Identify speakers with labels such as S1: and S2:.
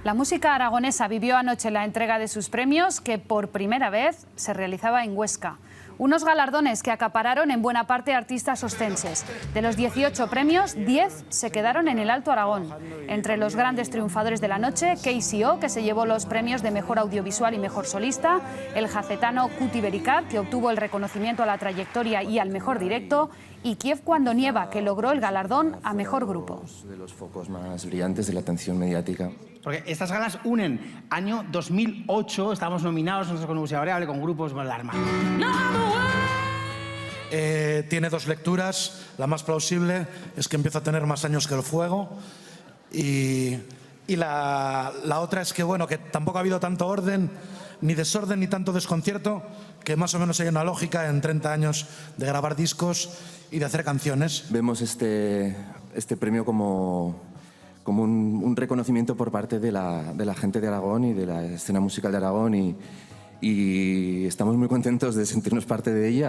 S1: La música aragonesa vivió anoche la entrega de sus premios, que por primera vez se realizaba en Huesca. Unos galardones que acapararon en buena parte artistas ostenses. De los 18 premios, 10 se quedaron en el Alto Aragón. Entre los grandes triunfadores de la noche, KCO, que se llevó los premios de Mejor Audiovisual y Mejor Solista, el jacetano Cuti Bericat, que obtuvo el reconocimiento a la trayectoria y al Mejor Directo, y Kiev Cuando Nieva, que logró el galardón a Mejor Grupo.
S2: De los focos más brillantes de la atención mediática.
S3: Porque estas galas unen año 2008, estábamos nominados nosotros con Música Variable, con grupos como Alarma.
S4: Tiene dos lecturas. La más plausible es que empieza a tener más años que el fuego. Y la otra es que, bueno, que tampoco ha habido tanto orden, ni desorden, ni tanto desconcierto, que más o menos hay una lógica en 30 años de grabar discos y de hacer canciones.
S2: Vemos este premio como un reconocimiento por parte de la gente de Aragón y de la escena musical de Aragón y estamos muy contentos de sentirnos parte de ella.